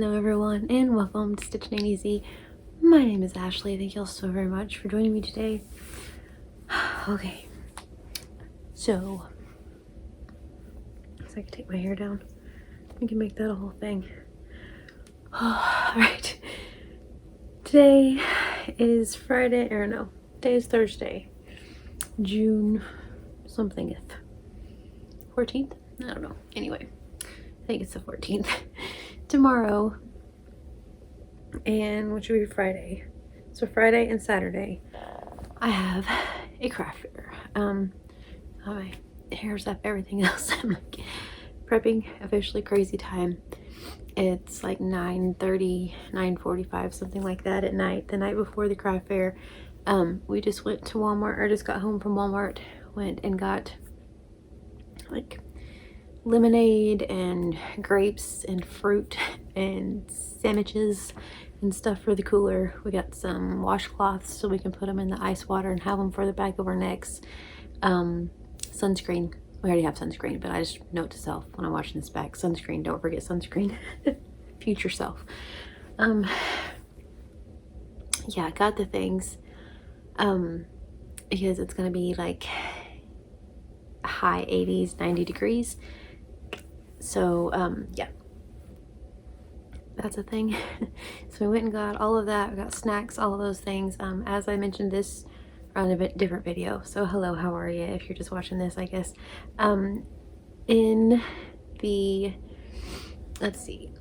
Hello everyone and welcome to Stitching Ain't Easy. My name is Ashley. Thank you all so very much for joining me today. Okay, so I can take my hair down. We can make that a whole thing. Alright, today is Friday, or no, today is Thursday, June something 14th? I don't know. Anyway, I think it's the 14th. Tomorrow, and which will be Friday. So Friday and Saturday, I have a craft fair. My hair's up, everything else. I'm like prepping, officially crazy time. It's like 9:30, 9:45, something like that at night. The night before the craft fair, we just went to Walmart, or just got home from Walmart, went and got like lemonade and grapes and fruit and sandwiches and stuff for the cooler. We got some washcloths so we can put them in the ice water and have them for the back of our necks. Sunscreen. We already have sunscreen, but I just note to self when I'm watching this back, sunscreen, don't forget sunscreen. Future self. Yeah, I got the things because it's gonna be like high 80s, 90 degrees. So yeah, that's a thing. So we went and got all of that. We got snacks, all of those things. As I mentioned this on a bit different video, so hello, how are you if you're just watching this, I guess. In the, let's see,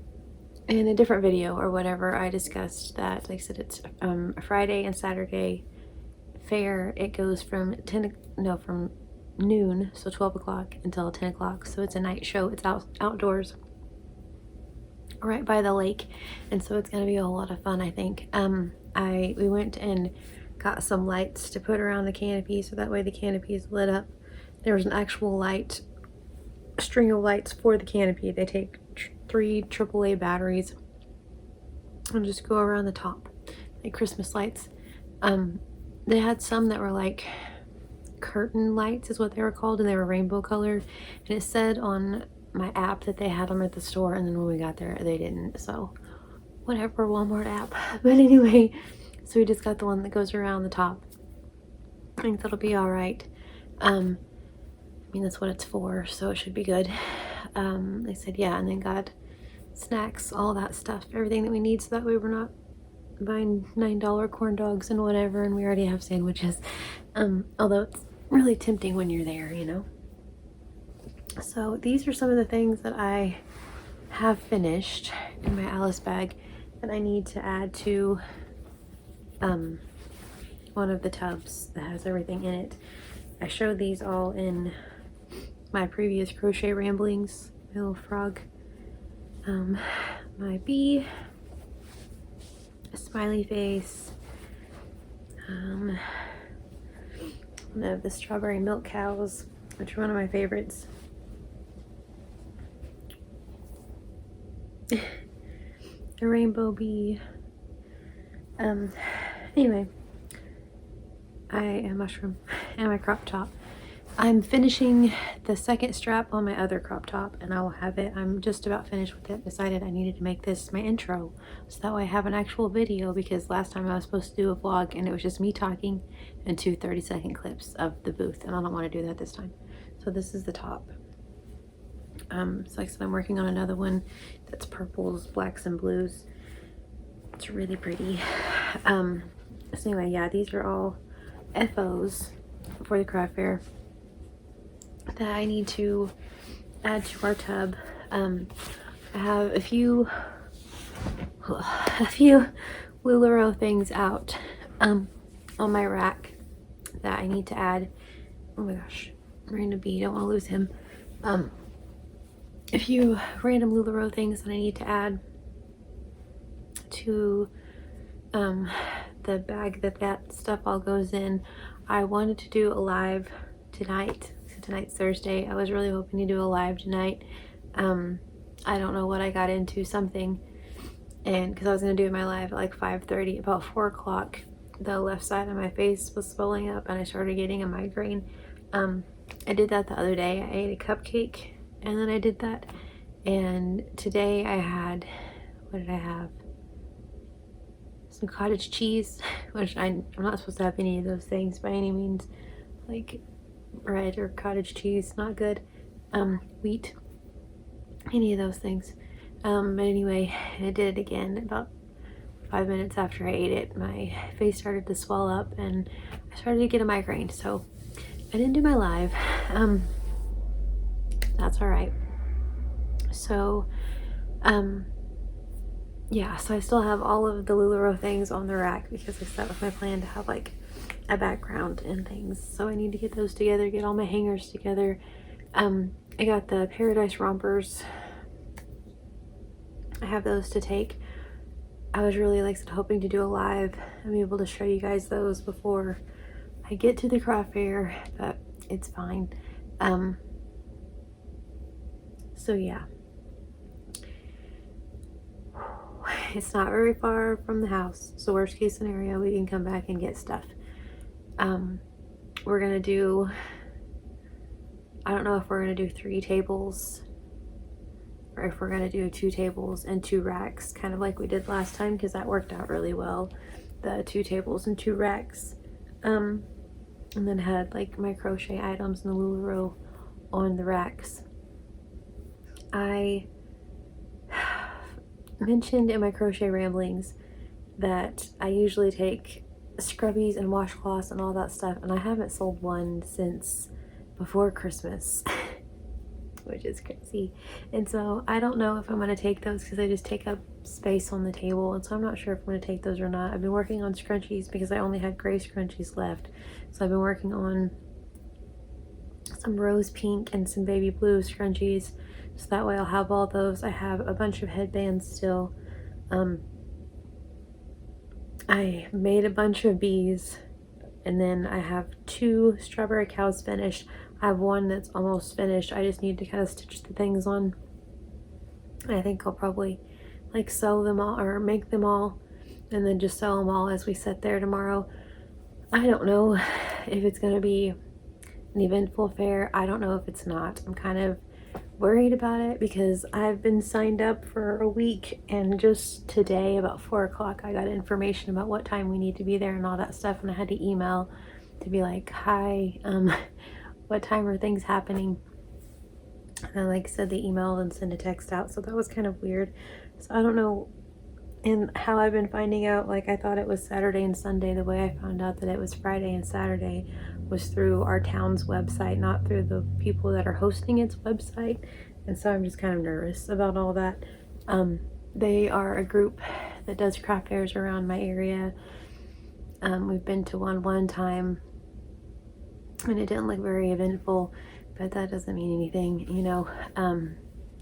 in a different video or whatever, I discussed that, like I said, it's a Friday and Saturday fair. It goes from from noon, so 12 o'clock until 10 o'clock. So it's a night show. It's outdoors right by the lake, and so it's gonna be a whole lot of fun, I think. We went and got some lights to put around the canopy so that way the canopy is lit up. There was an actual light string of lights for the canopy. They take 3 AAA batteries and just go around the top like Christmas lights. They had some that were like curtain lights is what they were called, and they were rainbow colored, and it said on my app that they had them at the store, and then when we got there they didn't. So whatever, Walmart app. But anyway, so we just got the one that goes around the top. I think that'll be all right. I mean, that's what it's for, so it should be good. They said yeah, and then got snacks, all that stuff, everything that we need, so that way we're not buying $9 corn dogs and whatever, and we already have sandwiches. Although it's really tempting when you're there, you know. So these are some of the things that I have finished in my Alice bag that I need to add to one of the tubs that has everything in it. I showed these all in my previous crochet ramblings. My little frog, my bee, a smiley face, one of the strawberry milk cows, which are one of my favorites. A rainbow bee. Anyway, a mushroom and my crop top. I'm finishing the second strap on my other crop top, and I will have it. I'm just about finished with it. Decided I needed to make this my intro, so that way I have an actual video, because last time I was supposed to do a vlog and it was just me talking and 2 30-second clips of the booth, and I don't want to do that this time. So this is the top. So like I said, I'm working on another one that's purples, blacks, and blues. It's really pretty. So anyway, yeah, these are all FOs for the craft fair that I need to add to our tub. I have a few LuLaRoe things out on my rack that I need to add. Oh my gosh, random bee, don't want to lose him. A few random LuLaRoe things that I need to add to the bag that stuff all goes in. I wanted to do a live tonight. So tonight's Thursday. I was really hoping to do a live tonight. I don't know what I got into, something, and because I was going to do my live at like 5:30, about 4 o'clock the left side of my face was swelling up and I started getting a migraine. I did that the other day. I ate a cupcake and then I did that, and today I had what did I have? Some cottage cheese, which I'm not supposed to have any of those things by any means. Like bread or cottage cheese, not good. Wheat, any of those things. But anyway, I did it again. About 5 minutes after I ate it, my face started to swell up and I started to get a migraine. So I didn't do my live. That's all right. So, yeah, so I still have all of the LuLaRoe things on the rack because that was my plan, to have like a background and things. So I need to get those together, get all my hangers together. I got the Paradise Rompers. I have those to take. I was really hoping to do a live and be able to show you guys those before I get to the craft fair, but it's fine. So yeah, it's not very far from the house, so worst case scenario, we can come back and get stuff. We're gonna do, I don't know if we're gonna do 3 tables or if we're gonna do 2 tables and 2 racks, kind of like we did last time, because that worked out really well, the 2 tables and 2 racks. And then had like my crochet items and the LuLaRoe on the racks. I mentioned in my crochet ramblings that I usually take scrubbies and washcloths and all that stuff, and I haven't sold one since before Christmas, which is crazy. And so I don't know if I'm going to take those because they just take up space on the table, and so I'm not sure if I'm going to take those or not. I've been working on scrunchies because I only had gray scrunchies left, so I've been working on some rose pink and some baby blue scrunchies, so that way I'll have all those. I have a bunch of headbands still. I made a bunch of bees, and then I have 2 strawberry cows finished. I have one that's almost finished. I just need to kind of stitch the things on. And I think I'll probably like sew them all or make them all and then just sew them all as we sit there tomorrow. I don't know if it's going to be an eventful fair. I don't know if it's not. I'm kind of worried about it because I've been signed up for a week, and just today about 4 o'clock I got information about what time we need to be there and all that stuff, and I had to email to be like, hi, what time are things happening? And like I said, they emailed and sent a text out, so that was kind of weird. So I don't know. And how I've been finding out, like I thought it was Saturday and Sunday. The way I found out that it was Friday and Saturday was through our town's website, not through the people that are hosting its website. And so I'm just kind of nervous about all that. They are a group that does craft fairs around my area. We've been to one time and it didn't look very eventful, but that doesn't mean anything, you know.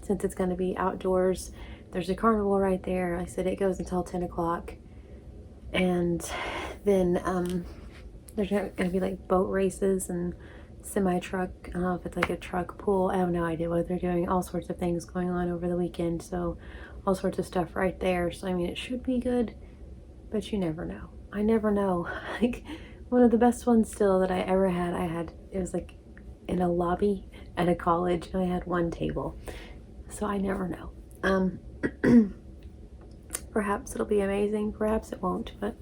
Since it's going to be outdoors, there's a carnival right there. Like I said, it goes until 10 o'clock. And then there's going to be like boat races and semi-truck. I don't know if it's like a truck pool. I have no idea what they're doing. All sorts of things going on over the weekend. So all sorts of stuff right there. So I mean, it should be good, but you never know. I never know. Like one of the best ones still that I ever had, it was like in a lobby at a college, and I had 1 table. So I never know. Perhaps it'll be amazing, perhaps it won't, but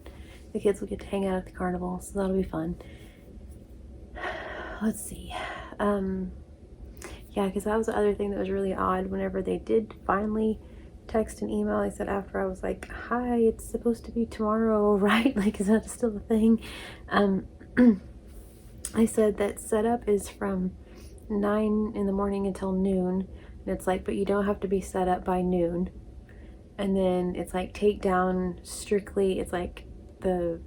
the kids will get to hang out at the carnival, so that'll be fun. Let's see. Yeah, because that was the other thing that was really odd. Whenever they did finally text and email, I said after, I was like, hi, it's supposed to be tomorrow, right? Like, is that still a thing? I said that setup is from 9 in the morning until noon. And it's like, but you don't have to be set up by noon. And then it's like take down strictly, it's like the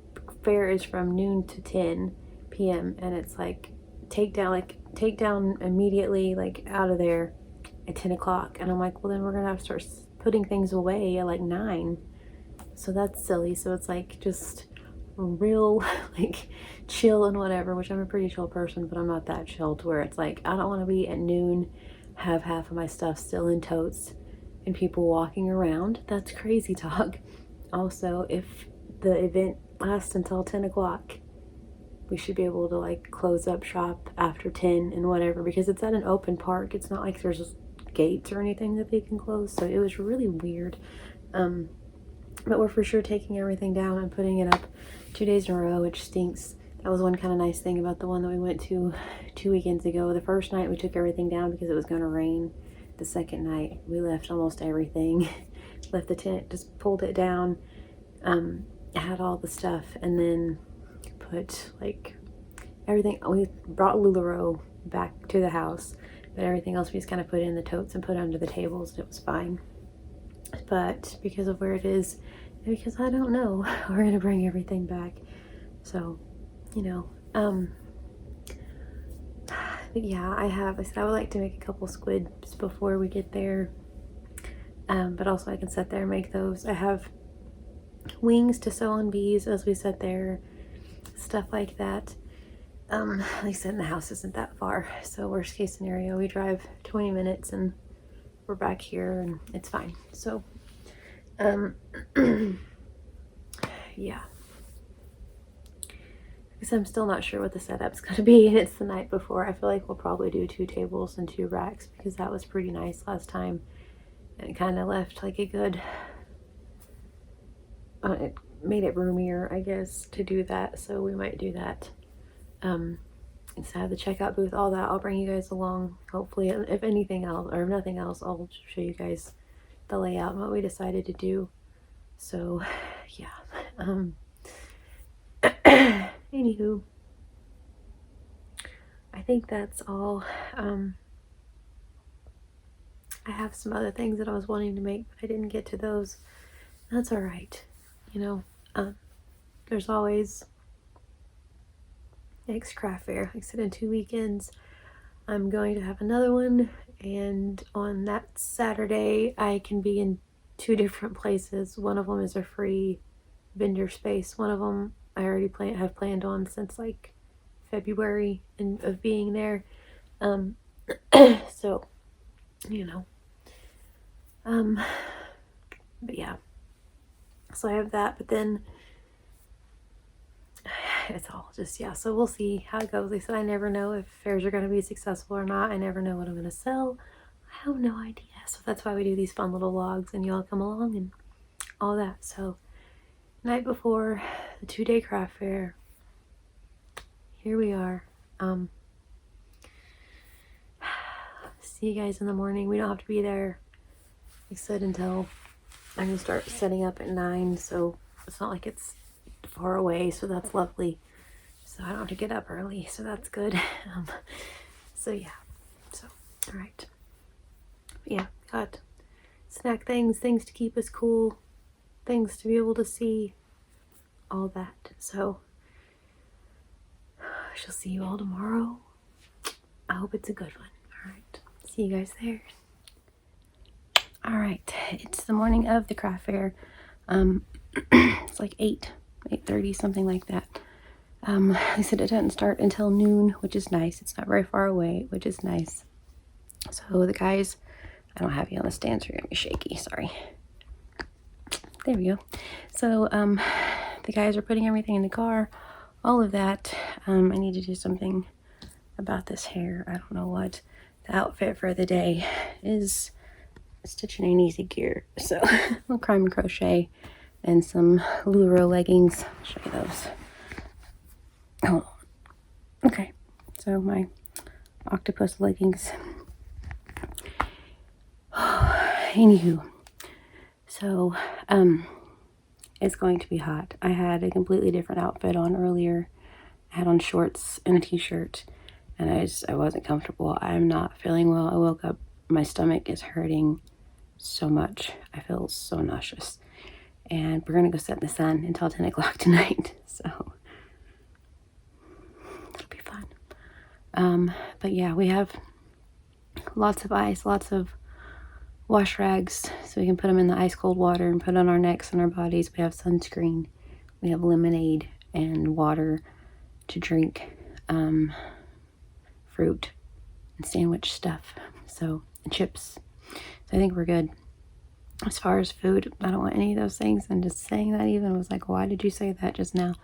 fair is from noon to 10 p.m. and it's like take down immediately, like out of there at 10 o'clock. And I'm like, well, then we're gonna have to start putting things away at like 9. So that's silly. So it's like just real like chill and whatever, which I'm a pretty chill person, but I'm not that chill to where it's like I don't want to be at noon, have half of my stuff still in totes and people walking around. That's crazy talk. Also, if the event lasts until 10 o'clock, we should be able to like close up shop after 10 and whatever, because it's at an open park. It's not like there's gates or anything that they can close. So it was really weird. But we're for sure taking everything down and putting it up 2 days in a row, which stinks. That was one kind of nice thing about the one that we went to 2 weekends ago. The first night we took everything down because it was going to rain. The second night we left almost everything. Left the tent, just pulled it down, had all the stuff, and then put like everything. We brought LuLaRoe back to the house, but everything else we just kind of put in the totes and put under the tables, and it was fine. But because of where it is, and because I don't know, we're gonna bring everything back. So, you know, but yeah, I said I would like to make a couple squids before we get there. But also I can sit there and make those. I have wings to sew on bees as we sit there, stuff like that. Like I said, the house isn't that far, so worst case scenario, we drive 20 minutes and we're back here and it's fine. So, yeah. Because I'm still not sure what the setup's going to be, and it's the night before. I feel like we'll probably do 2 tables and 2 racks because that was pretty nice last time. And it kind of left like a good, it made it roomier, I guess, to do that. So we might do that. Instead of the checkout booth, all that, I'll bring you guys along. Hopefully, if anything else, or if nothing else, I'll show you guys the layout and what we decided to do. So, yeah. Anywho, I think that's all. I have some other things that I was wanting to make, but I didn't get to those. That's all right. You know, there's always next craft fair. Like I said, in 2 weekends, I'm going to have another one, and on that Saturday, I can be in 2 different places. One of them is a free vendor space. One of them I already have planned on since like February of being there. So, you know, but yeah, so I have that, but then it's all just, yeah, so we'll see how it goes. Like I said, I never know if fairs are going to be successful or not. I never know what I'm going to sell. I have no idea. So that's why we do these fun little vlogs and y'all come along and all that. So night before the 2-day craft fair, here we are. See you guys in the morning. We don't have to be there, like I said, until I'm going to start setting up at 9, so it's not like it's far away, so that's lovely. So I don't have to get up early, so that's good. So yeah, so all right. But yeah, got snack things to keep us cool, things to be able to see, all that. So I shall see you all tomorrow. I hope it's a good one. All right, see you guys there. All right, it's the morning of the craft fair. It's like 8:30, something like that. They said it doesn't start until noon, which is nice. It's not very far away, which is nice. So the guys, I don't have you on the stand, so you're gonna be shaky, sorry. There we go. So the guys are putting everything in the car, all of that. I need to do something about this hair. I don't know what. The outfit for the day is stitching an easy gear. So little crime and crochet and some LuLaRoe leggings. I'll show you those. Hold on. Okay, so my octopus leggings. Anywho, so it's going to be hot. I had a completely different outfit on earlier. I had on shorts and a t-shirt, and I wasn't comfortable. I'm not feeling well. I woke up, my stomach is hurting so much. I feel so nauseous. And we're gonna go sit in the sun until 10 o'clock tonight. So that'll be fun. But yeah, we have lots of ice, lots of wash rags, so we can put them in the ice cold water and put on our necks and our bodies. We have sunscreen, we have lemonade and water to drink, fruit and sandwich stuff, so, and chips. So I think we're good. As far as food, I don't want any of those things. And just saying that even was like, why did you say that just now?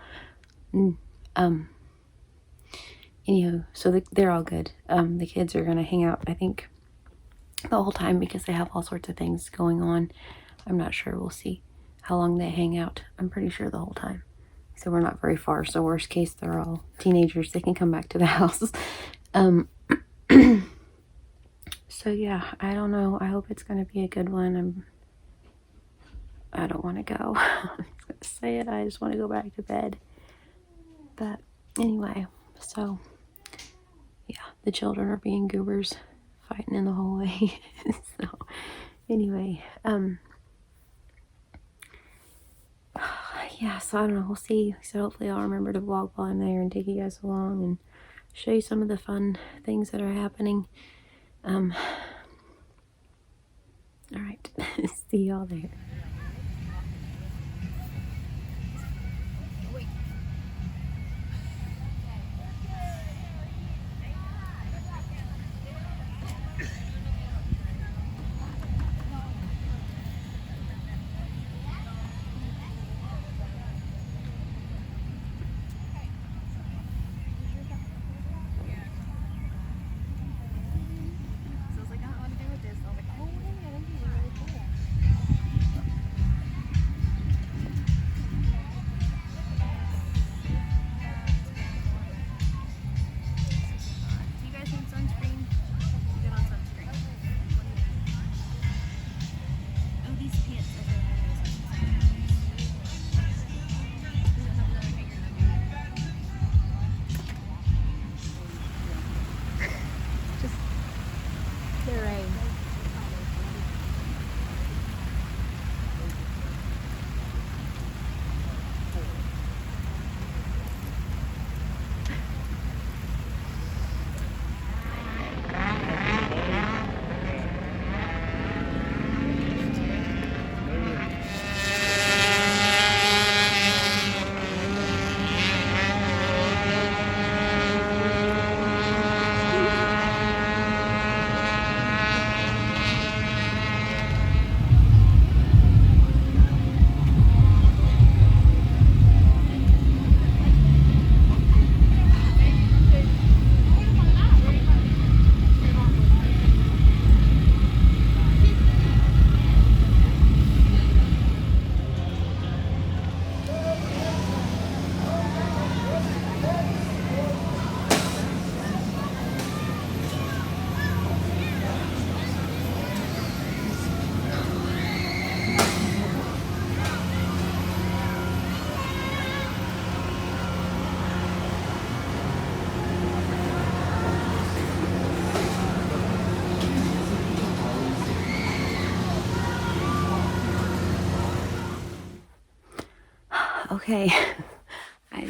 Anywho, so they're all good. The kids are gonna hang out, I think, the whole time because they have all sorts of things going on. I'm not sure. We'll see how long they hang out. I'm pretty sure the whole time. So we're not very far. So worst case, they're all teenagers. They can come back to the house. So yeah, I don't know. I hope it's going to be a good one. I don't want to go. I'm just going to say it. I just want to go back to bed. But anyway, so yeah, the children are being goobers, fighting in the hallway. So anyway, yeah, so I don't know, we'll see. So hopefully I'll remember to vlog while I'm there and take you guys along and show you some of the fun things that are happening. All right, see y'all there. Okay, I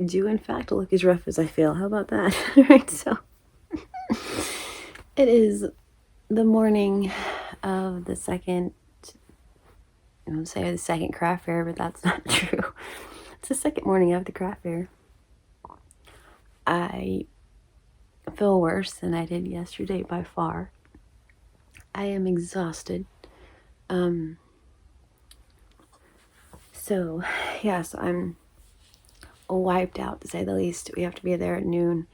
do in fact look as rough as I feel. How about that? Right, so it is the morning of the second, I would say the second craft fair, but that's not true. It's the second morning of the craft fair. I feel worse than I did yesterday by far. I am exhausted. So yes, I'm wiped out to say the least. We have to be there at noon.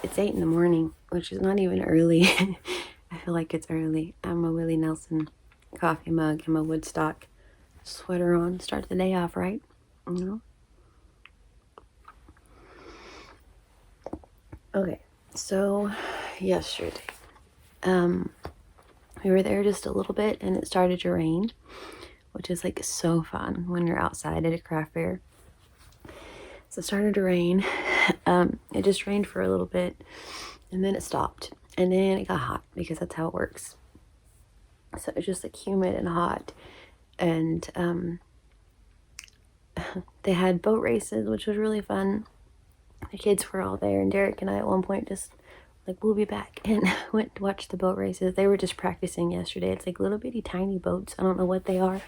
It's 8 in the morning, which is not even early. I feel like it's early. I have my Willie Nelson coffee mug and my Woodstock sweater on. Start the day off right, you know? Okay, so yesterday, we were there just a little bit and it started to rain, which is like so fun when you're outside at a craft fair. So it started to rain. It just rained for a little bit and then it stopped and then it got hot because that's how it works. So it was just like humid and hot, and they had boat races, which was really fun. The kids were all there, and Derek and I at one point just like, we'll be back, and went to watch the boat races. They were just practicing yesterday. It's like little bitty tiny boats. I don't know what they are.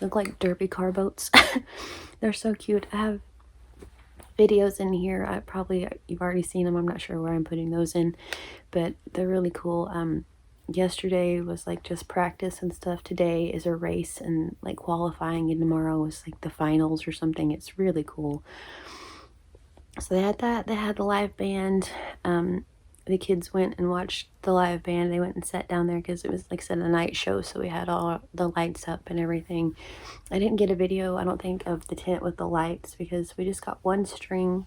Look like derby car boats. They're so cute. I have videos in here. You've already seen them. I'm not sure where I'm putting those in, but they're really cool. Yesterday was like just practice and stuff. Today is a race and like qualifying, and tomorrow is like the finals or something. It's really cool. So they had that. They had the live band. the kids went and watched the live band. They went and sat down there because it was, like I said, a night show, so we had all the lights up and everything. I didn't get a video, I don't think, of the tent with the lights because we just got one string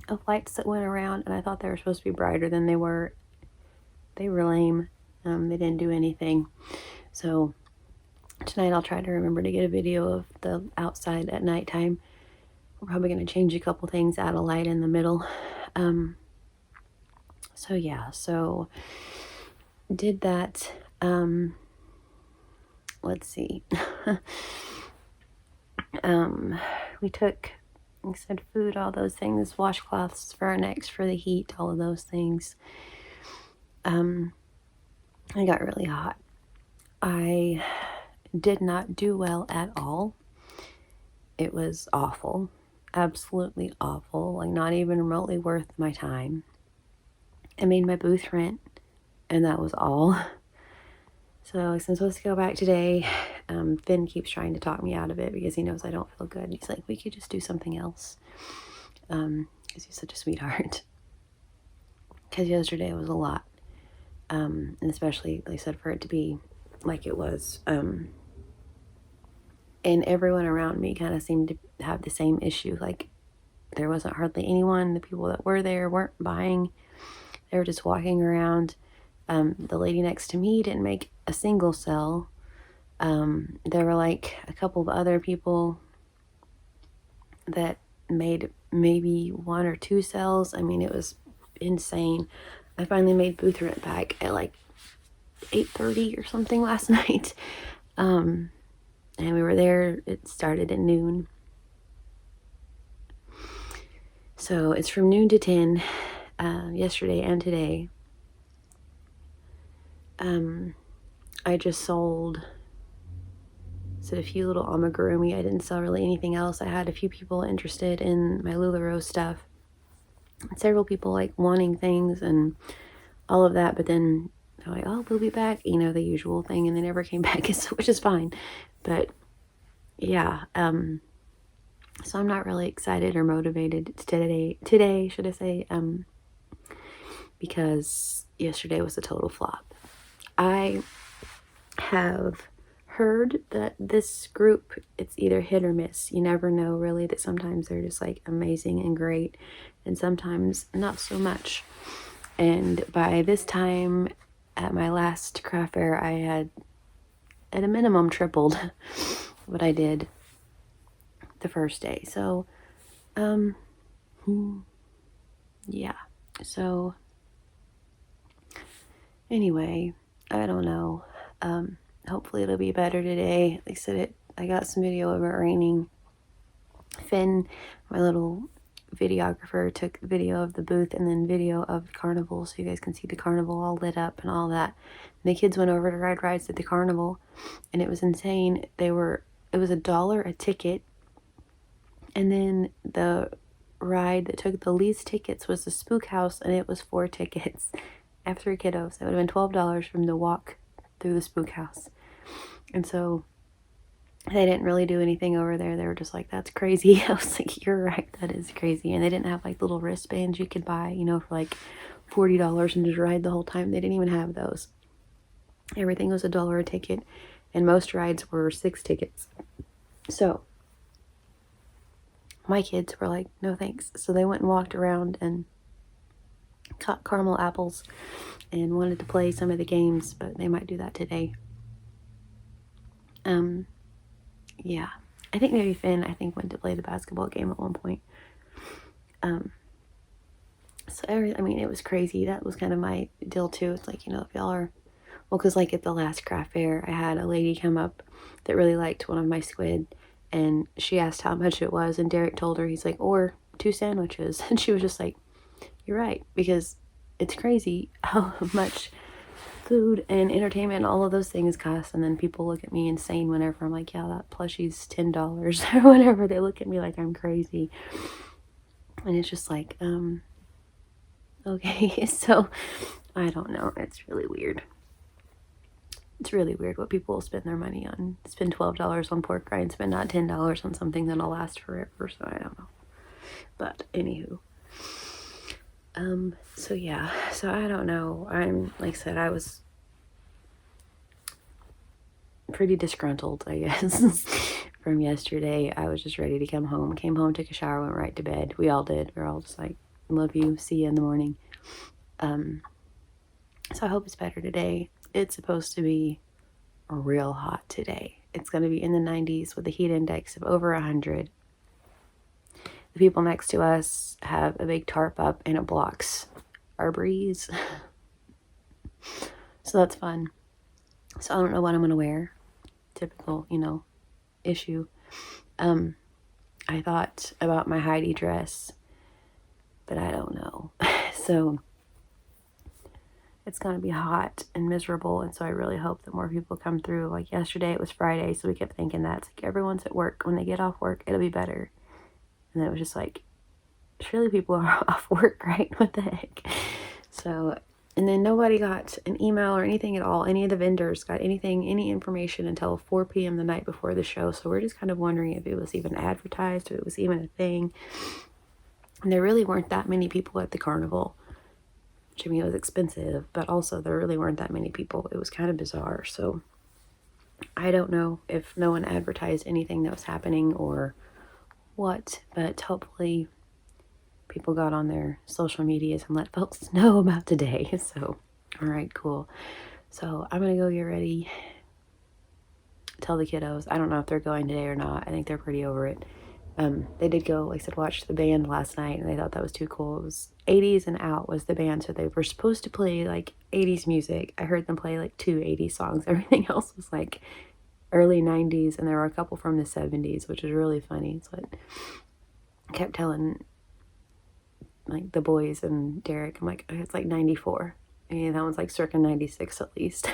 of lights that went around, and I thought they were supposed to be brighter than they were. They were lame. They didn't do anything. So tonight I'll try to remember to get a video of the outside at nighttime. We're probably going to change a couple things, add a light in the middle. So yeah, so did that. Let's see. We took, like I said, food, all those things, washcloths for our necks for the heat, all of those things. I got really hot. I did not do well at all. It was awful. Absolutely awful. Like, not even remotely worth my time. I made my booth rent, and that was all. So I'm supposed to go back today. Finn keeps trying to talk me out of it because he knows I don't feel good. He's like, we could just do something else. Because he's such a sweetheart. Because yesterday was a lot. And especially, like I said, for it to be like it was. And everyone around me kind of seemed to have the same issue. Like, there wasn't hardly anyone. The people that were there weren't buying. They were just walking around. The lady next to me didn't make a single sale. There were like a couple of other people that made maybe 1 or 2 sales. I mean, it was insane. I finally made booth rent back at like 8:30 or something last night. And we were there. It started at noon. So it's from noon to 10, yesterday and today. I just sold a few little amigurumi. I didn't sell really anything else. I had a few people interested in my LuLaRoe stuff. Several people like wanting things and all of that, but then they're like, oh, we'll be back, you know, the usual thing, and they never came back, which is fine. But yeah, so I'm not really excited or motivated today, should I say, because yesterday was a total flop. I have heard that this group, it's either hit or miss. You never know, really, that sometimes they're just like amazing and great, and sometimes not so much. And by this time at my last craft fair, I had at a minimum tripled what I did the first day. So yeah, so anyway, I don't know. Hopefully it'll be better today. Like I said, I got some video of it raining. Finn, my little videographer, took video of the booth and then video of the carnival, so you guys can see the carnival all lit up and all that. And the kids went over to ride rides at the carnival, and it was insane. It was $1 a ticket, and then the ride that took the least tickets was the Spook House, and it was 4 tickets. I have 3 kiddos. It would have been $12 from the walk through the Spook House. And so they didn't really do anything over there. They were just like, that's crazy. I was like, you're right, that is crazy. And they didn't have like little wristbands you could buy, you know, for like $40 and just ride the whole time. They didn't even have those. Everything was $1 a ticket, and most rides were 6 tickets. So my kids were like, no thanks. So they went and walked around and caught caramel apples and wanted to play some of the games, but they might do that today. Yeah, I think maybe Finn, went to play the basketball game at one point. So it was crazy. That was kind of my deal too. It's like, you know, if y'all are, well, because like at the last craft fair, I had a lady come up that really liked one of my squid, and she asked how much it was, and Derek told her, he's like, or 2 sandwiches, and she was just like, you're right, because it's crazy how much food and entertainment and all of those things cost. And then people look at me insane whenever I'm like, yeah, that plushie's $10 or whatever. They look at me like I'm crazy, and it's just like, okay. So I don't know, it's really weird. It's really weird what people will spend their money on. Spend $12 on pork rinds, but not $10 on something that'll last forever. So I don't know. But anywho, So yeah, so I don't know. Like I said, I was pretty disgruntled, I guess, from yesterday. I was just ready to come home. Came home, took a shower, went right to bed. We all did. We're all just like, love you, see you in the morning. So I hope it's better today. It's supposed to be real hot today. It's going to be in the 90s with a heat index of over 100. The people next to us have a big tarp up and it blocks our breeze. So that's fun. So I don't know what I'm going to wear. Typical, issue. I thought about my Heidi dress, but I don't know. So it's going to be hot and miserable, and so I really hope that more people come through. Like yesterday, it was Friday, so we kept thinking that it's like everyone's at work. When they get off work, it'll be better. And then it was just like, surely people are off work, right? What the heck? So, and then nobody got an email or anything at all. Any of the vendors got any information until 4 p.m. the night before the show. So we're just kind of wondering if it was even advertised, if it was even a thing. And there really weren't that many people at the carnival. Which, I mean, it was expensive, but also there really weren't that many people. It was kind of bizarre. So I don't know if no one advertised anything that was happening or what, but hopefully people got on their social medias and let folks know about today. So, all right, cool. So I'm going to go get ready. Tell the kiddos. I don't know if they're going today or not. I think they're pretty over it. They did go, like I said, watch the band last night, and they thought that was too cool. It was 80s and out was the band, so they were supposed to play like 80s music. I heard them play like 2 80s songs. Everything else was like early 90s, and there were a couple from the 70s, which was really funny. So I kept telling like the boys and Derek, I'm like, it's like 94. And that one's like circa 96 at least.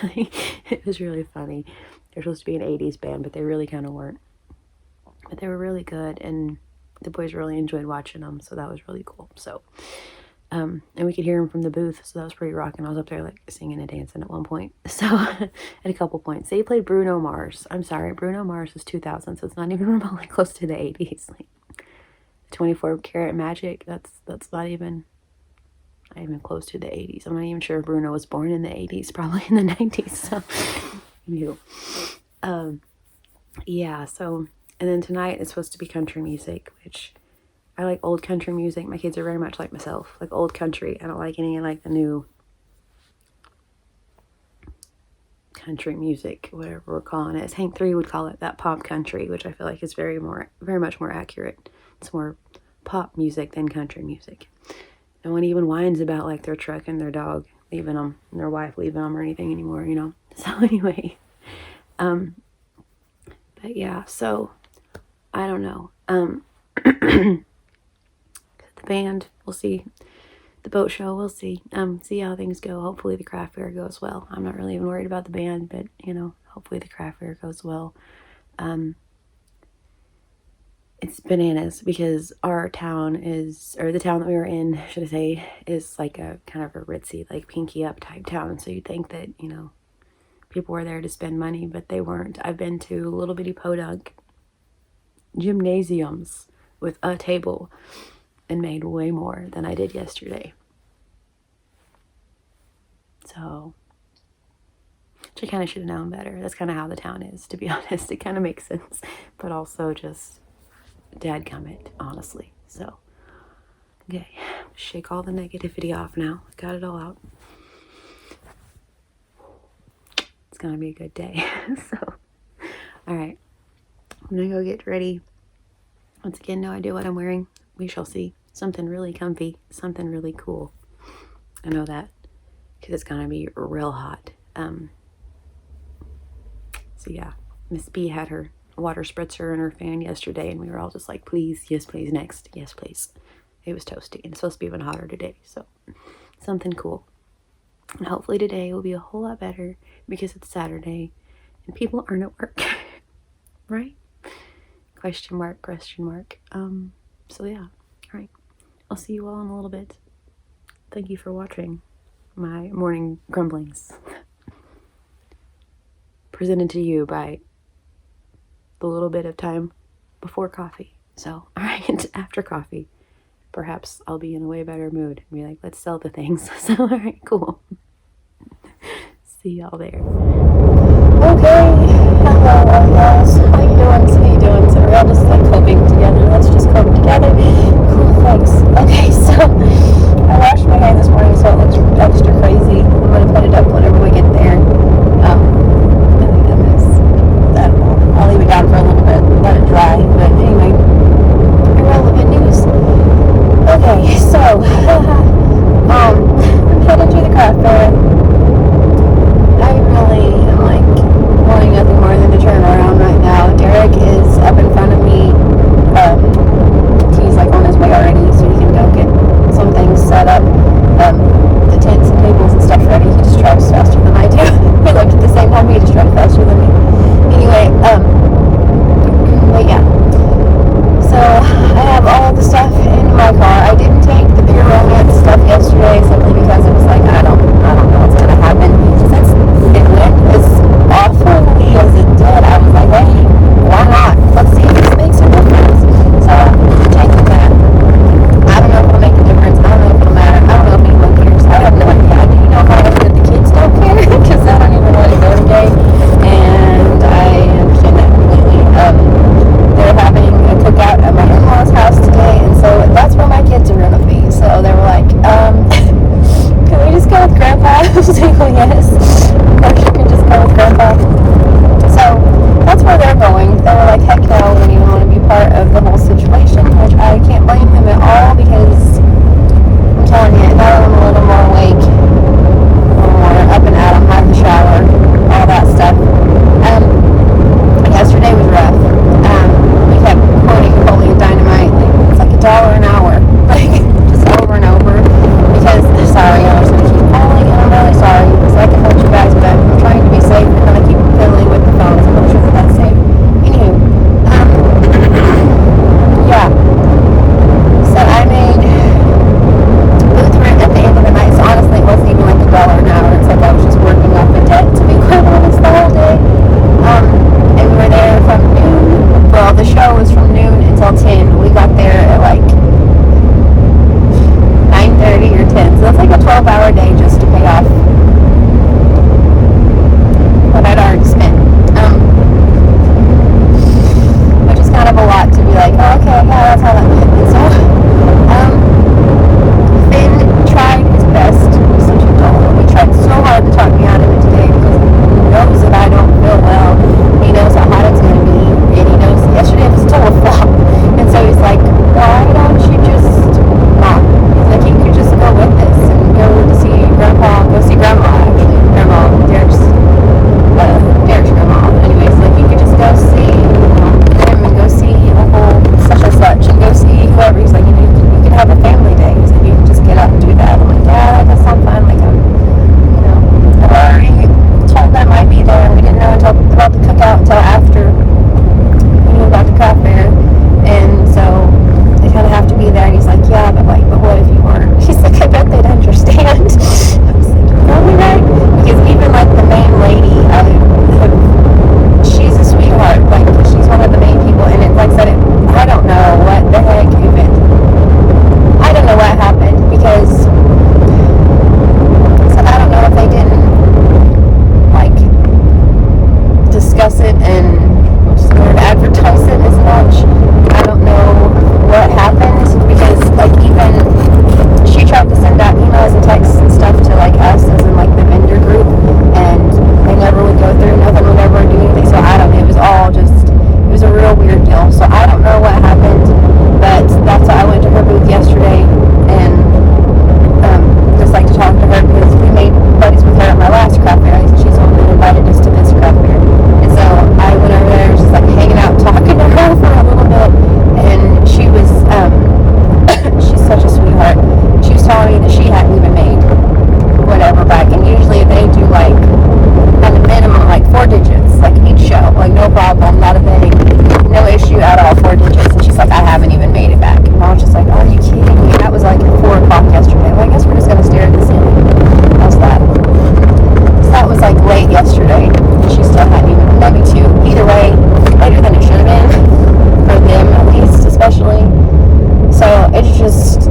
It was really funny. They're supposed to be an 80s band, but they really kind of weren't. But they were really good, and the boys really enjoyed watching them, so that was really cool. So, and we could hear them from the booth, so that was pretty rocking. I was up there like singing and dancing at one point. So, at a couple points. They played Bruno Mars. I'm sorry, Bruno Mars was 2000, so it's not even remotely close to the 80s. Like 24 Karat Magic, that's not even close to the 80s. I'm not even sure if Bruno was born in the 80s, probably in the 90s. So, yeah. So. And then tonight it's supposed to be country music, which I like old country music. My kids are very much like myself, like old country. I don't like any like the new country music, whatever we're calling it. As Hank 3 would call it, that pop country, which I feel like is very much more accurate. It's more pop music than country music. No one even whines about like their truck and their dog leaving them, and their wife leaving them or anything anymore, So anyway, but yeah, so I don't know. The band, we'll see. The boat show, we'll see. See how things go. Hopefully the craft fair goes well. I'm not really even worried about the band, but hopefully the craft fair goes well. It's bananas because our town or the town that we were in, should I say, is like a kind of a ritzy, like pinky up type town. So you'd think that, people were there to spend money, but they weren't. I've been to little bitty podunk gymnasiums with a table and made way more than I did yesterday. So, which I kind of should have known better. That's kind of how the town is, to be honest. It kind of makes sense, but also just dadgummit, honestly. So, okay, shake all the negativity off now. Got it all out. It's gonna be a good day. So, all right. I'm gonna go get ready. Once again, no idea what I'm wearing. We shall see. Something really comfy, something really cool. I know that because it's gonna be real hot. So yeah, Miss B had her water spritzer and her fan yesterday, and we were all just like, please, yes, please, next, yes, please. It was toasty, and it's supposed to be even hotter today, so something cool. And hopefully today will be a whole lot better because it's Saturday and people aren't at work, right? Question mark. So yeah, all right. I'll see you all in a little bit. Thank you for watching my morning grumblings. Presented to you by the little bit of time before coffee. So, all right, after coffee. perhaps I'll be in a way better mood and be like, let's sell the things. So, all right, cool. See y'all there. Okay, hello, guys. How you doing? So you doing? So we're all just like coping together. Let's just cope together. Cool, thanks. Okay, so I washed my hair this morning, so it looks extra crazy. I'm gonna put it up whenever we get there. Oh my goodness, I'll leave it down for a little bit, let it dry. But anyway, irrelevant news. Okay, so I'm headed to the craft fair. I really am like wanting nothing more than to turn around right now. Derek is up in front of me. He's like on his way already, so he can go get some things set up. The tents and tables and stuff ready. He just drives faster than I do. We looked at the same time, he just drives faster than me. Anyway, but yeah. So I have all the stuff in my car. I didn't take the Pure Romance stuff yesterday simply because it was like I don't know what's gonna happen. Since it went as awfully as it did, I was like, hey, why not? Let's see if this makes a difference. So I'm taking that. I don't know if it'll make a difference. I don't know if it'll matter. I don't know if anyone cares. I have no idea. Do you know how that the kids don't care? Because I don't even want to go today, and I understand that completely. They're having a cookout at my in-laws' house today, and so that's where my kids are gonna be. So they were like, can we just go with Grandpa? I was like, well, yes. Of course you can just go with Grandpa. So that's where they're going. They were like, heck no, we don't even want to be part of the whole situation, which I can't blame them at all because I'm telling you, now that I'm a little more awake, a little more up and at 'em, had the shower, all that stuff. Yesterday was rough. We kept quoting Napoleon Dynamite, like it's like $1 an hour, like just over and over. Because sorry, I was gonna keep calling, and I'm really sorry because I can hurt you guys, but I'm trying to be safe, and then I keep fiddling with the phone, so I'm not sure that that's safe. Anywho, yeah. So I made booth rent at the end of the night. So honestly, it wasn't even like $1 an hour. It's like I was just working off a debt, to be quite honest, the whole day. And we were there from noon. Well, the show was from noon until 10. We got there at like 9:30 or 10. So that's like a 12-hour day just to pay off what I'd already spent. Which is kind of a lot to be like, oh, okay, yeah, that's how that went. And so, Finn tried his best. He's such a doll. He tried so hard to talk me out of it today because he knows that I don't feel well. He knows how hot it's going to be, and he knows yesterday was still a flop. And so he's like, why don't you just not? He's like, you could just go with this and go to see Grandpa, go see Grandma, actually. Grandma, Derek's grandma. Anyways, like, you could just go see him and go see Uncle such and such and go see whoever. He's like, you could have a family day. He's like, you can just get up and do that. I'm like, yeah, that does sound fun. Like, I've already told them I'd be there. We didn't know about the cookout until after we knew about the craft fair, and so they kind of have to be there. And he's like, yeah, but what if you weren't? He's like, I bet they'd understand. I was like, you're probably right, because even like the main lady, she's a sweetheart. Like, she's one of the main people, and it's like I said, I don't know what the heck even. I don't know what happened because. So I don't know if they didn't discuss it and advertise it as much. I don't know what happened because like even she tried to send out emails and texts and stuff to like us as in like the vendor group, and they never would go through. Nothing would ever do anything. So I don't know. It was all just, it was a real weird deal. So I don't know what happened, but that's why I went to her booth yesterday and just like to talk to her because we made buddies with her at my last craft fair. She's the one that invited us to this craft fair. So I went over there, just like hanging out, talking to her for a little bit, and she was, she's such a sweetheart. She was telling me that she hadn't even made whatever back, and usually they do like, at a minimum, like 4 digits, like each show, like no problem, not a thing, no issue at all, 4 digits, and she's like, I haven't even made it back, and I was just like, are you kidding me? And that was like at 4 o'clock yesterday. Well, I guess we're just going to stare at the ceiling. How's that? So that was like late yesterday, and she still hadn't even, maybe 2, either way, later than it should have been, for them at least, especially. So it's just,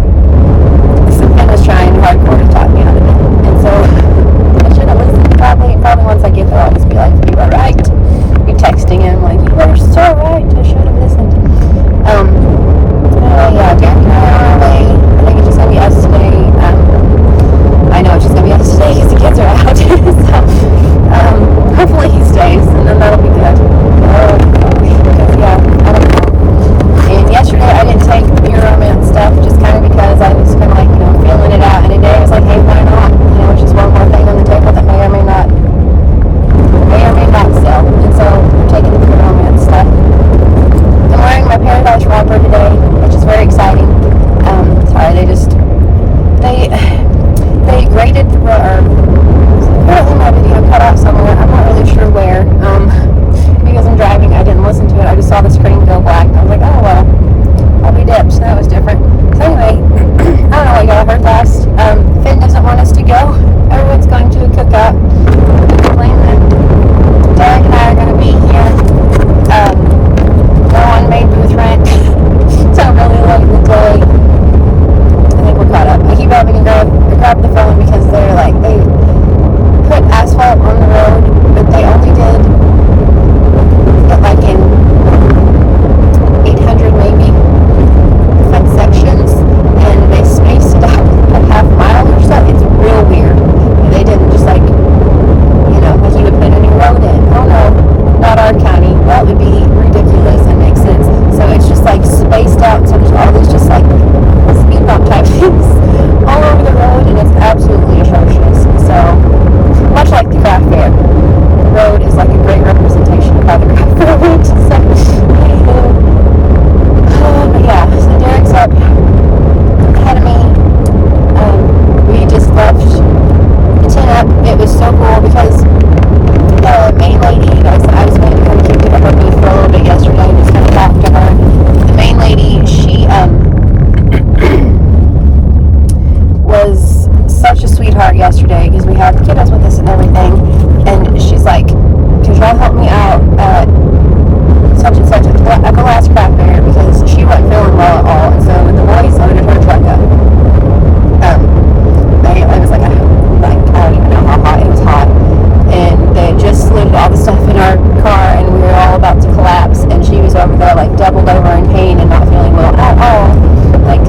and everything. And she's like, could y'all help me out at such and such at the last craft fair, because she wasn't feeling well at all. And so when the boys loaded her truck up, it was like I don't even know how hot it was, hot, and they just loaded all the stuff in our car, and we were all about to collapse, and she was over there like doubled over in pain and not feeling well at all, like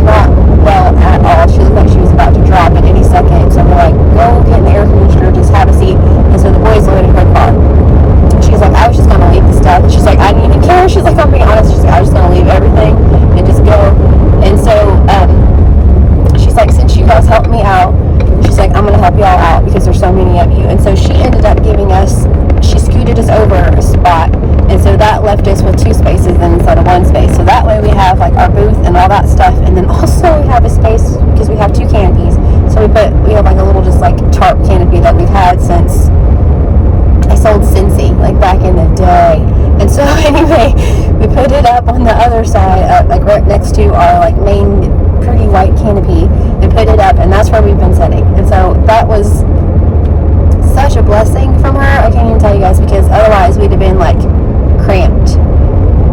not well at all. She looked like she was about to drop at any second. So we're like, go get in the air conditioner, just have a seat. And so the boys loaded her car. She's like, I was just gonna leave the stuff. She's like, I didn't even care. She's like, I'm being honest. She's like, I was just gonna leave everything and just go. And so she's like, since you guys helped me out, she's like, I'm gonna help y'all out because there's so many of you. And so she ended up giving us, she scooted us over a spot, and so that left us with 2 spaces instead of 1 space. So that way we have like our booth and all that stuff, and then also we have a space because we have 2 canopies. So we have like a little just like tarp canopy that we've had since I sold Cincy, like back in the day. And so anyway, we put it up on the other side, like right next to our like main pretty white canopy, and put it up, and that's where we've been sitting. And so that was such a blessing from her. I can't even tell you guys, because otherwise we'd have been like cramped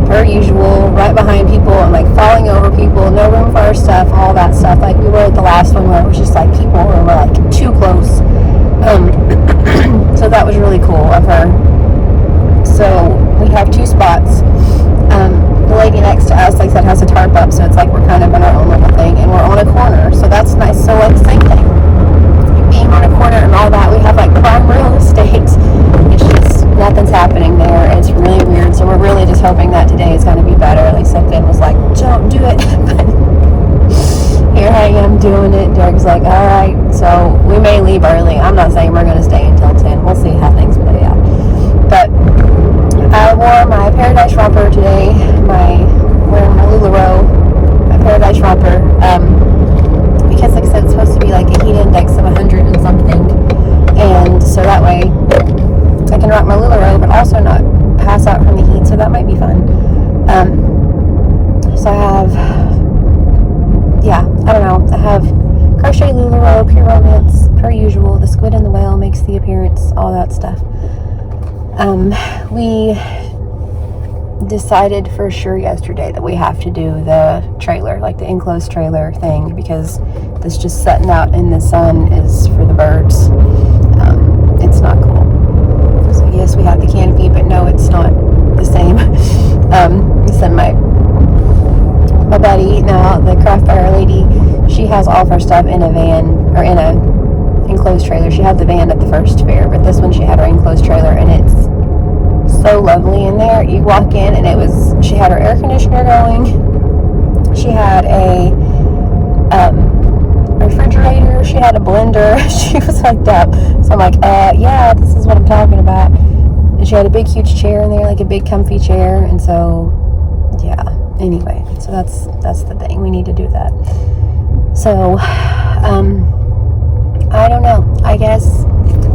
per usual, right behind people and like falling over people, no room for our stuff, all that stuff. Like we were at the last one where it was just like people were like too close. So that was really cool of her. So we have 2 spots. The lady next to us, like I said, has a tarp up, so it's like we're kind of in our own little thing, and we're on a corner, so that's nice. So like same thing, being on a corner and all that, we have like prime real estate. It's just nothing's happening there. It's really weird. So we're really just hoping that today is going to be better. At least Finn was like, don't do it. But here I am doing it. Derek's like, all right. So we may leave early. I'm not saying we're going to stay until 10. We'll see how things play out. But I wore my Paradise romper today. Wearing my LuLaRoe, my Paradise romper. Because like I said, it's supposed to be like a heat index of 100 and something. And so that way I can rock my LuLaRoe, but also not pass out from the heat. So that might be fun. So I have, I don't know. I have Crochet LuLaRoe, Pure Romance, per usual. The Squid and the Whale makes the appearance, all that stuff. We decided for sure yesterday that we have to do the trailer, like the enclosed trailer thing, because this just sitting out in the sun is for the birds. It's not cool. So yes, we have the canopy, but no, it's not the same. So my buddy, now the craft fair lady, she has all of her stuff in a van, or in a enclosed trailer. She had the van at the first fair, but this one she had her enclosed trailer, and it's so lovely in there. You walk in and she had her air conditioner going, she had a refrigerator, she had a blender, she was hooked up. So I'm like, yeah, this is what I'm talking about. And she had a big huge chair in there, like a big comfy chair. And so yeah, anyway, so that's the thing, we need to do that. So I don't know, I guess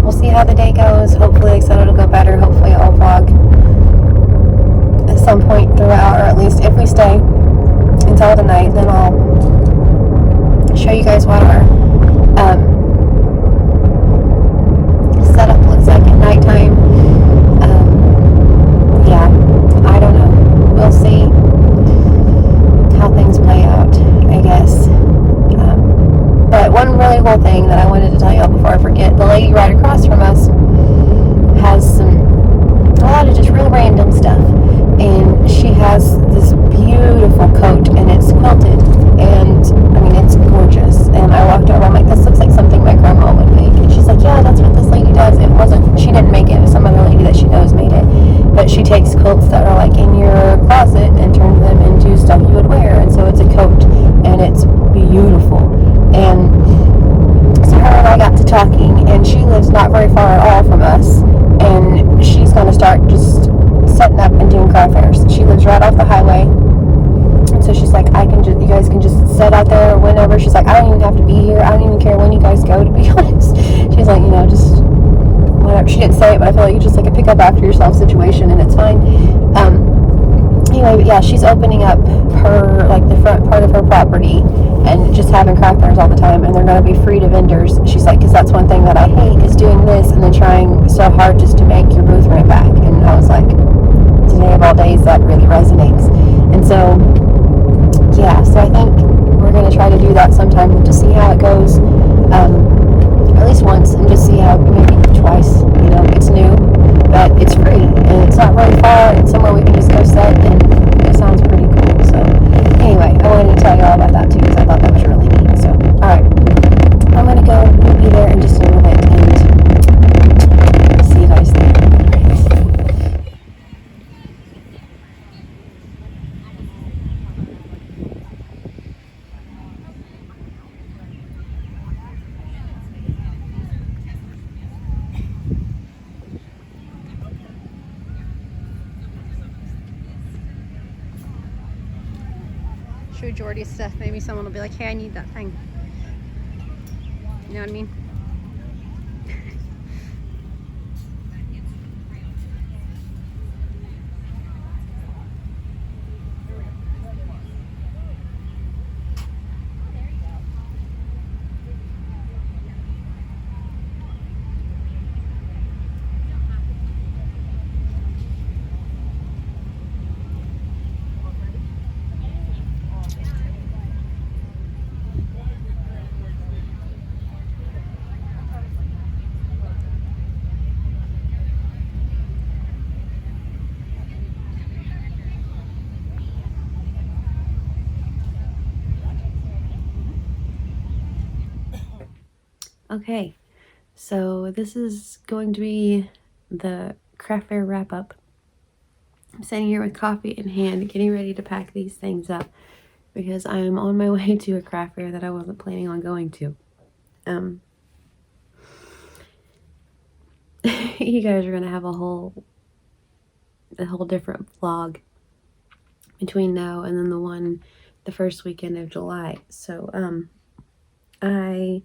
we'll see how the day goes. Hopefully, like I said, it'll go better. Hopefully I'll vlog at some point throughout, or at least if we stay until the night, then I'll show you guys what our setup looks like at nighttime. I don't know. We'll see how things play out, I guess. But one really cool thing that I wanted to tell y'all before I forget, the lady right across from us has a lot of just real random stuff. And she has this beautiful coat, and it's quilted, and I mean, it's gorgeous. And I walked over, I'm like, this looks like something my grandma would make. And she's like, yeah, that's what this lady does. It wasn't, she didn't make it, some other lady that she knows made it. But she takes quilts that are like in your closet and turns them into stuff you would wear. And so it's a coat, and it's beautiful. And so her and I got to talking, and she lives not very far at all from us, and she's going to start just setting up and doing craft fairs. She lives right off the highway, and so she's like, you guys can just sit out there whenever. She's like, I don't even have to be here, I don't even care when you guys go, to be honest. She's like, just whatever. She didn't say it, but I feel like it's just like a pick up after yourself situation, and it's fine. Anyway, but yeah, she's opening up her, like the front part of her property, and just having craft fairs all the time, and they're going to be free to vendors. She's like, because that's one thing that I hate is doing this and then trying so hard just to make your booth rent back. And I was like, today of all days, that really resonates. And so, yeah, so I think we're going to try to do that sometime and just see how it goes, at least once, and just see how, maybe twice. You know, it's new, but it's free, and it's not very far. It's somewhere we can just go set, and it sounds pretty cool. So anyway, I wanted to tell you all about that too, because I thought that was really neat. So, alright, I'm going to go. We'll be there in just a little bit, and see you guys there. Show Jordy stuff. Maybe someone will be like, hey, I need that thing. You know what I mean? Okay, so this is going to be the craft fair wrap up. I'm sitting here with coffee in hand, getting ready to pack these things up because I am on my way to a craft fair that I wasn't planning on going to. You guys are gonna have a whole different vlog between now and then the first weekend of July. So I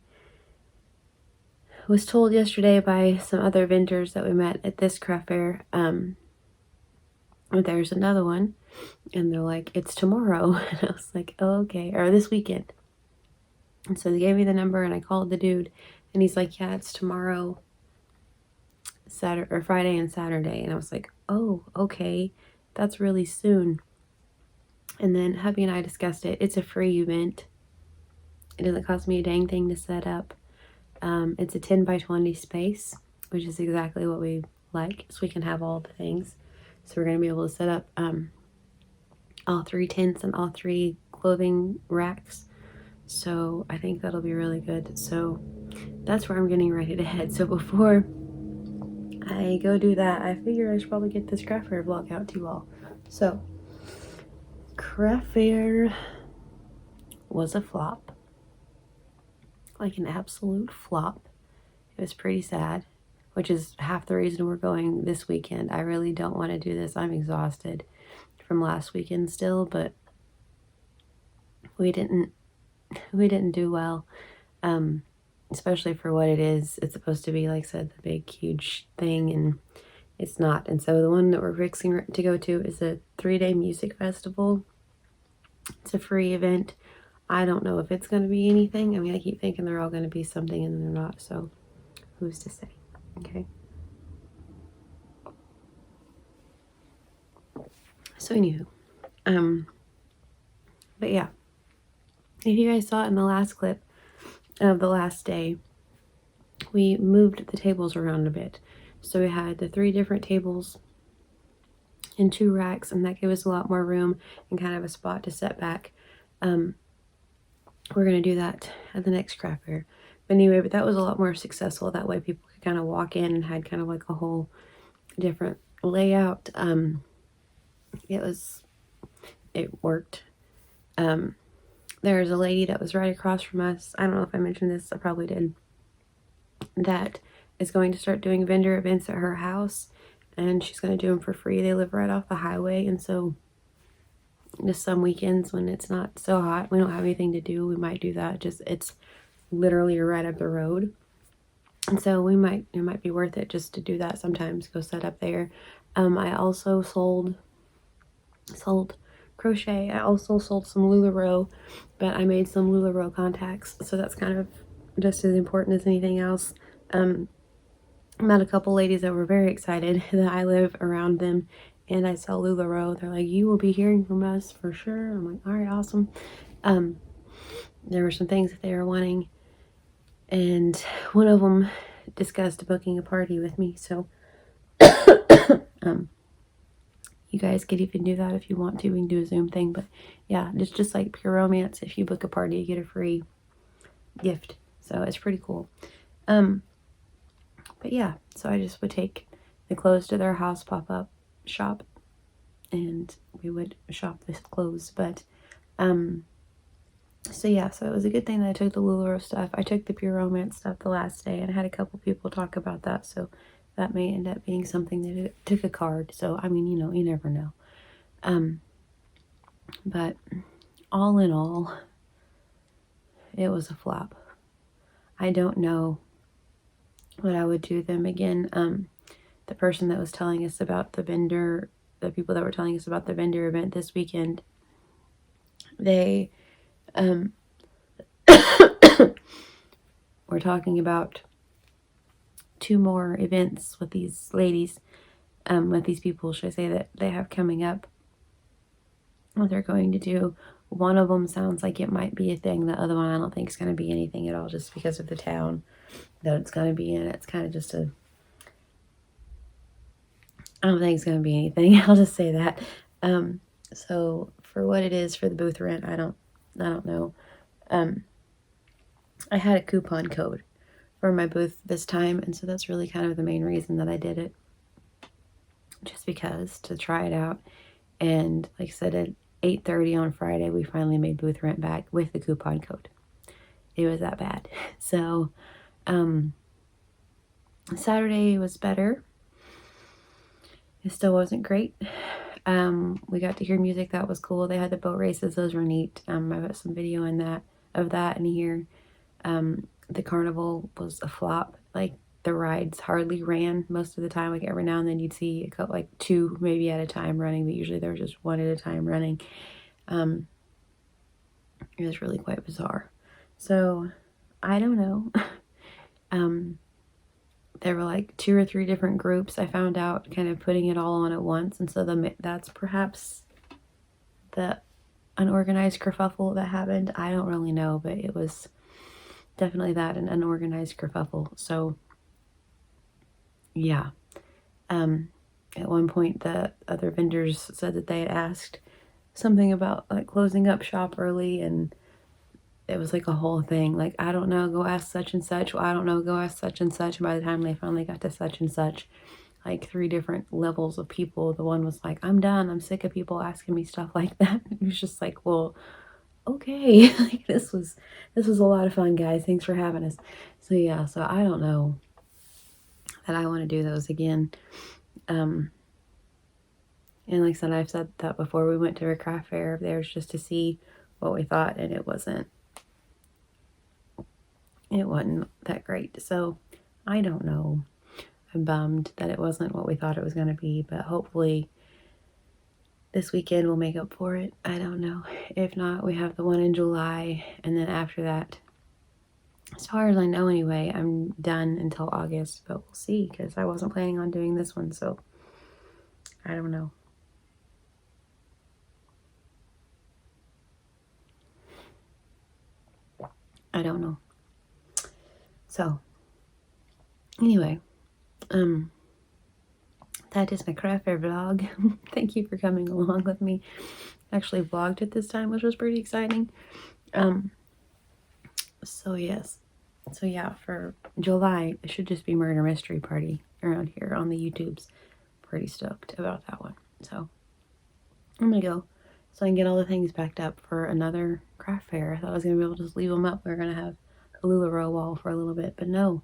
was told yesterday by some other vendors that we met at this craft fair, there's another one, and they're like, it's tomorrow. And I was like, oh, okay, or this weekend. And so they gave me the number, and I called the dude, and he's like, yeah, it's tomorrow, Saturday or Friday and Saturday. And I was like, oh, okay, that's really soon. And then hubby and I discussed it. It's a free event. It doesn't cost me a dang thing to set up. It's a 10 by 20 space, which is exactly what we like, so we can have all the things. So we're going to be able to set up all 3 tents and all 3 clothing racks. So I think that'll be really good. So that's where I'm getting ready to head. So before I go do that, I figure I should probably get this craft fair vlog out to you all. So craft fair was a flop. Like an absolute flop. It was pretty sad, which is half the reason we're going this weekend. I really don't want to do this. I'm exhausted from last weekend still, but we didn't do well, especially for what it is. It's supposed to be, like I said, the big huge thing, and it's not. And so the one that we're fixing to go to is a 3-day music festival. It's a free event. I don't know if it's going to be anything. I mean, I keep thinking they're all going to be something, and they're not, so who's to say? Okay. So anywho, but yeah, if you guys saw it in the last clip of the last day, we moved the tables around a bit. So we had the 3 different tables and 2 racks, and that gave us a lot more room and kind of a spot to set back. We're going to do that at the next craft fair. But anyway, but that was a lot more successful. That way people could kind of walk in and had kind of like a whole different layout. It worked. There's a lady that was right across from us. I don't know if I mentioned this. I probably did. That is going to start doing vendor events at her house, and she's going to do them for free. They live right off the highway, and so just some weekends when it's not so hot, we don't have anything to do, we might do that. Just, it's literally right up the road, and so it might be worth it just to do that sometimes, go set up there. I also sold crochet. I also sold some LuLaRoe, but I made some LuLaRoe contacts, so that's kind of just as important as anything else. I met a couple ladies that were very excited that I live around them and I sell LuLaRoe. They're like, you will be hearing from us for sure. I'm like, all right, awesome. There were some things that they were wanting, and one of them discussed booking a party with me, so you guys could even do that if you want to. We can do a Zoom thing, but yeah, it's just like Pure Romance. If you book a party, you get a free gift, so it's pretty cool. But yeah, so I just would take the clothes to their house pop-up shop, and we would shop the clothes. But so yeah, so it was a good thing that I took the LuLaRoe stuff. I took the Pure Romance stuff the last day, and I had a couple people talk about that, so that may end up being something that it took a card. So I mean, you know, you never know. But all in all, it was a flop. I don't know what I would do them again. The person that was telling us about the vendor, the people that were telling us about the vendor event this weekend, they were talking about 2 more events with these ladies, with these people, should I say, that they have coming up. What they're going to do. One of them sounds like it might be a thing. The other one I don't think is going to be anything at all, just because of the town that it's going to be in. It's kind of just a... I don't think it's going to be anything. I'll just say that. So for what it is for the booth rent, I don't know. I had a coupon code for my booth this time, and so that's really kind of the main reason that I did it. Just because, to try it out. And like I said, at 8:30 on Friday, we finally made booth rent back with the coupon code. It was that bad. So Saturday was better. It still wasn't great. We got to hear music. That was cool. They had the boat races. Those were neat. I've got some video of that in here. The carnival was a flop. Like, the rides hardly ran most of the time. Like, every now and then you'd see a couple, like 2 maybe at a time running, but usually there was just 1 at a time running. It was really quite bizarre. So I don't know. There were like 2 or 3 different groups, I found out, kind of putting it all on at once, and so that's perhaps the unorganized kerfuffle that happened. I don't really know, but it was definitely that, an unorganized kerfuffle. So yeah. At one point, the other vendors said that they had asked something about like closing up shop early, and it was like a whole thing. Like, I don't know, go ask such and such. Well, I don't know, go ask such and such. And by the time they finally got to such and such, like 3 different levels of people. The one was like, I'm done. I'm sick of people asking me stuff like that. It was just like, well, okay. Like, this was a lot of fun, guys. Thanks for having us. So yeah, so I don't know that I want to do those again. And like I said, I've said that before. We went to a craft fair of theirs just to see what we thought, and it wasn't that great. So I don't know. I'm bummed that it wasn't what we thought it was going to be, but hopefully this weekend we'll make up for it. I don't know. If not, we have the one in July, and then after that, as far as I know anyway, I'm done until August, but we'll see, because I wasn't planning on doing this one, so I don't know. I don't know. So anyway, that is my craft fair vlog. Thank you for coming along with me. I actually vlogged it this time, which was pretty exciting. So yes. So yeah, for July, it should just be Murder Mystery Party around here on the YouTubes. Pretty stoked about that one. So I'm gonna go so I can get all the things packed up for another craft fair. I thought I was gonna be able to just leave them up. We are gonna have a LuLaRoe wall for a little bit, but no.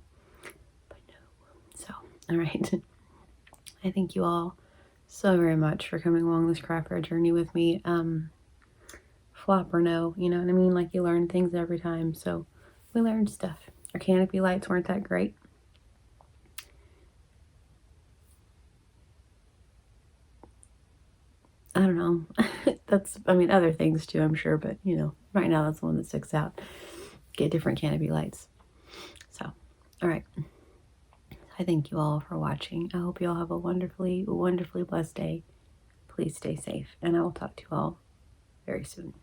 So, all right. I thank you all so very much for coming along this craft fair journey with me. Flop or no, you know what I mean? Like, you learn things every time, so we learned stuff. Our canopy lights weren't that great. I don't know. I mean, other things too, I'm sure, but you know, right now that's the one that sticks out. Get different canopy lights. So, all right. I thank you all for watching. I hope you all have a wonderfully, wonderfully blessed day. Please stay safe, and I will talk to you all very soon.